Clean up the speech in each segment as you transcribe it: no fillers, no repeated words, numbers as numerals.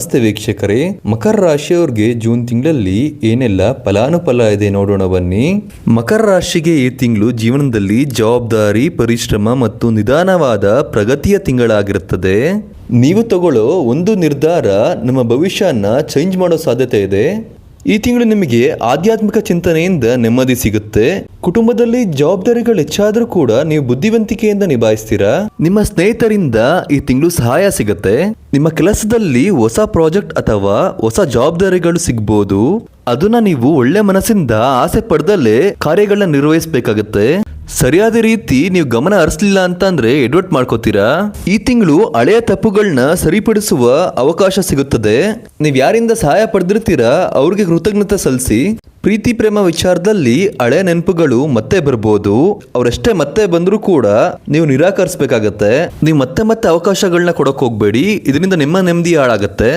ನಮಸ್ತೆ ವೀಕ್ಷಕರೇ, ಮಕರ ರಾಶಿಯವರಿಗೆ ಜೂನ್ ತಿಂಗಳಲ್ಲಿ ಏನೆಲ್ಲ ಫಲಾನುಫಲ ಇದೆ ನೋಡೋಣ ಬನ್ನಿ. ಮಕರ ರಾಶಿಗೆ ಈ ತಿಂಗಳು ಜೀವನದಲ್ಲಿ ಜವಾಬ್ದಾರಿ, ಪರಿಶ್ರಮ ಮತ್ತು ನಿಧಾನವಾದ ಪ್ರಗತಿಯ ತಿಂಗಳಾಗಿರುತ್ತದೆ. ನೀವು ತಗೊಳ್ಳೋ ಒಂದು ನಿರ್ಧಾರ ನಮ್ಮ ಭವಿಷ್ಯನ ಚೇಂಜ್ ಮಾಡೋ ಸಾಧ್ಯತೆ ಇದೆ. ಈ ತಿಂಗಳು ನಿಮಗೆ ಆಧ್ಯಾತ್ಮಿಕ ಚಿಂತನೆಯಿಂದ ನೆಮ್ಮದಿ ಸಿಗುತ್ತೆ. ಕುಟುಂಬದಲ್ಲಿ ಜವಾಬ್ದಾರಿಗಳು ಹೆಚ್ಚಾದರೂ ಕೂಡ ನೀವು ಬುದ್ಧಿವಂತಿಕೆಯಿಂದ ನಿಭಾಯಿಸ್ತೀರಾ. ನಿಮ್ಮ ಸ್ನೇಹಿತರಿಂದ ಈ ತಿಂಗಳು ಸಹಾಯ ಸಿಗುತ್ತೆ. ನಿಮ್ಮ ಕೆಲಸದಲ್ಲಿ ಹೊಸ ಪ್ರಾಜೆಕ್ಟ್ ಅಥವಾ ಹೊಸ ಜವಾಬ್ದಾರಿಗಳು ಸಿಗ್ಬೋದು. ಅದನ್ನ ನೀವು ಒಳ್ಳೆ ಮನಸ್ಸಿಂದ ಆಸೆ ಪಡೆದಲ್ಲೇ ಕಾರ್ಯಗಳನ್ನ ನಿರ್ವಹಿಸಬೇಕಾಗತ್ತೆ. ಸರಿಯಾದ ರೀತಿ ನೀವು ಗಮನ ಹರಿಸಲಿಲ್ಲ ಅಂತಂದ್ರೆ ಎಡ್ವರ್ಟ್ ಮಾಡ್ಕೋತೀರಾ. ಈ ತಿಂಗಳು ಹಳೆಯ ತಪ್ಪುಗಳನ್ನ ಸರಿಪಡಿಸುವ ಅವಕಾಶ ಸಿಗುತ್ತದೆ. ನೀವು ಯಾರಿಂದ ಸಹಾಯ ಪಡೆದಿರ್ತೀರಾ ಅವ್ರಿಗೆ ಕೃತಜ್ಞತೆ ಸಲ್ಲಿಸಿ. ಪ್ರೀತಿ ಪ್ರೇಮ ವಿಚಾರದಲ್ಲಿ ಹಳೆಯ ನೆನಪುಗಳು ಮತ್ತೆ ಬರ್ಬೋದು. ಅವರೆಷ್ಟೇ ಮತ್ತೆ ಬಂದರೂ ಕೂಡ ನೀವು ನಿರಾಕರಿಸಬೇಕಾಗತ್ತೆ. ನೀವು ಮತ್ತೆ ಮತ್ತೆ ಅವಕಾಶಗಳನ್ನ ಕೊಡಕ್ ಹೋಗ್ಬೇಡಿ, ಇದರಿಂದ ನಿಮ್ಮ ನೆಮ್ಮದಿ ಹಾಳಾಗತ್ತೆ.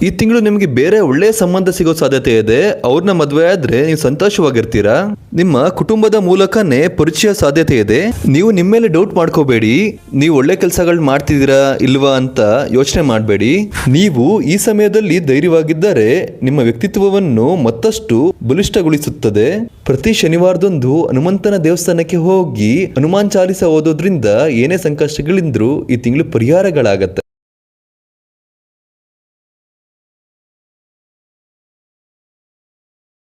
ಈ ತಿಂಗಳು ನಿಮಗೆ ಬೇರೆ ಒಳ್ಳೆಯ ಸಂಬಂಧ ಸಿಗೋ ಸಾಧ್ಯತೆ ಇದೆ. ಅವ್ರನ್ನ ಮದುವೆ ಆದ್ರೆ ನೀವು ಸಂತೋಷವಾಗಿರ್ತೀರಾ. ನಿಮ್ಮ ಕುಟುಂಬದ ಮೂಲಕನೇ ಪರಿಚಯ ಸಾಧ್ಯತೆ ಇದೆ. ನೀವು ನಿಮ್ಮ ಮೇಲೆ ಡೌಟ್ ಮಾಡ್ಕೋಬೇಡಿ. ನೀವು ಒಳ್ಳೆ ಕೆಲಸಗಳು ಮಾಡ್ತಿದ್ದೀರಾ ಇಲ್ವಾ ಅಂತ ಯೋಚನೆ ಮಾಡಬೇಡಿ. ನೀವು ಈ ಸಮಯದಲ್ಲಿ ಧೈರ್ಯವಾಗಿದ್ದರೆ ನಿಮ್ಮ ವ್ಯಕ್ತಿತ್ವವನ್ನು ಮತ್ತಷ್ಟು ಬಲಿಷ್ಠಗೊಳಿಸುತ್ತದೆ. ಪ್ರತಿ ಶನಿವಾರದಂದು ಹನುಮಂತನ ದೇವಸ್ಥಾನಕ್ಕೆ ಹೋಗಿ ಹನುಮಾನ್ ಚಾಲಿಸ ಓದೋದ್ರಿಂದ ಏನೇ ಸಂಕಷ್ಟಗಳಿಂದ್ರೂ ಈ ತಿಂಗಳು ಪರಿಹಾರಗಳಾಗತ್ತೆ.